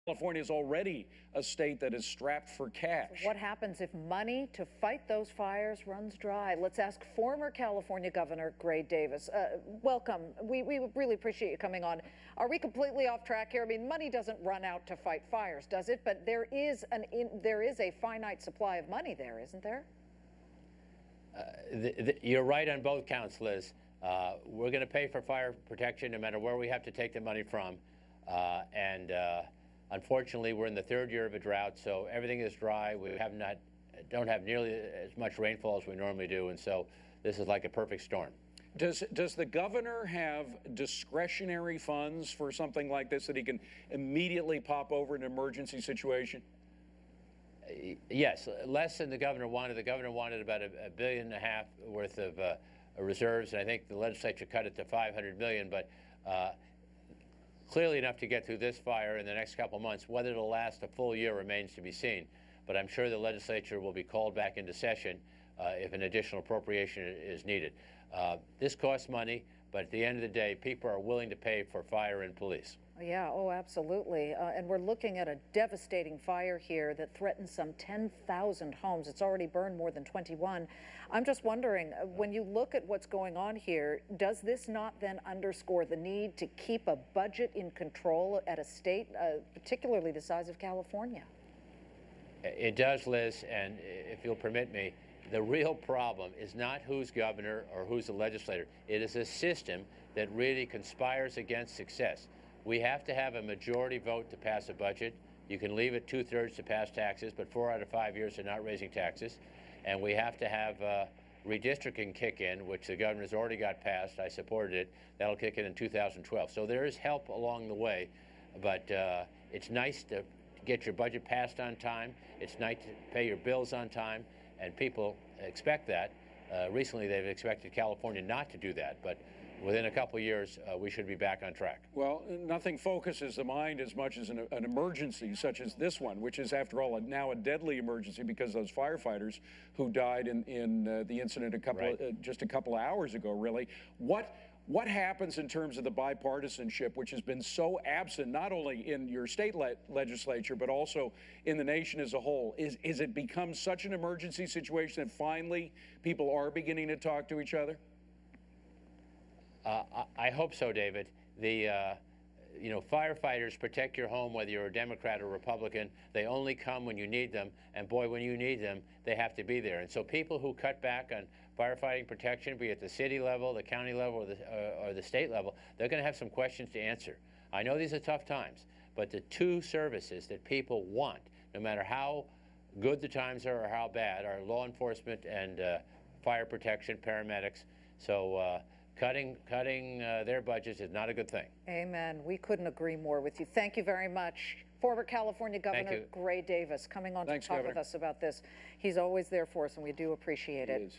California is already a state that is strapped for cash. What happens if money to fight those fires runs dry? Let's ask former California Governor Gray Davis. Welcome. We really appreciate you coming on. Are we completely off track here? I mean, money doesn't run out to fight fires, does it? But there is a finite supply of money there, isn't there? You're right on both counts, Liz. We're going to pay for fire protection no matter where we have to take the money from. Unfortunately, we're in the third year of a drought, so everything is dry. We don't have nearly as much rainfall as we normally do, and so this is like a perfect storm. Does the governor have discretionary funds for something like this that he can immediately pop over in an emergency situation? Yes, less than the governor wanted. The governor wanted about $1.5 billion worth of reserves, and I think the legislature cut it to $500 million. But clearly enough to get through this fire in the next couple of months. Whether it'll last a full year remains to be seen. But I'm sure the legislature will be called back into session if an additional appropriation is needed. This costs money, but at the end of the day, people are willing to pay for fire and police. Yeah, oh, absolutely. And we're looking at a devastating fire here that threatens some 10,000 homes. It's already burned more than 21. I'm just wondering, when you look at what's going on here, does this not then underscore the need to keep a budget in control at a state, particularly the size of California? It does, Liz, and if you'll permit me, the real problem is not who's governor or who's the legislator. It is a system that really conspires against success. We have to have a majority vote to pass a budget. You can leave it 2/3 to pass taxes, but 4 out of 5 years they're not raising taxes. And we have to have redistricting kick in, which the governor's already got passed. I supported it. That'll kick in 2012. So there is help along the way, but it's nice to get your budget passed on time. It's nice to pay your bills on time, and people expect that. Recently, they've expected California not to do that, but within a couple of years, we should be back on track. Well, nothing focuses the mind as much as an emergency such as this one, which is, after all, now a deadly emergency because those firefighters who died in the incident just a couple of hours ago, really. What happens in terms of the bipartisanship, which has been so absent not only in your state legislature, but also in the nation as a whole? Is it become such an emergency situation that finally people are beginning to talk to each other? I hope so, David. Firefighters protect your home whether you're a Democrat or Republican. They only come when you need them, and boy, when you need them, they have to be there. And so people who cut back on firefighting protection, be it the city level, the county level, or the state level, they're going to have some questions to answer. I know these are tough times, but the two services that people want, no matter how good the times are or how bad, are law enforcement and fire protection, paramedics. So cutting their budgets is not a good thing. Amen. We couldn't agree more with you. Thank you very much. Former California Governor Gray Davis coming on to talk with us about this. He's always there for us, and we do appreciate it.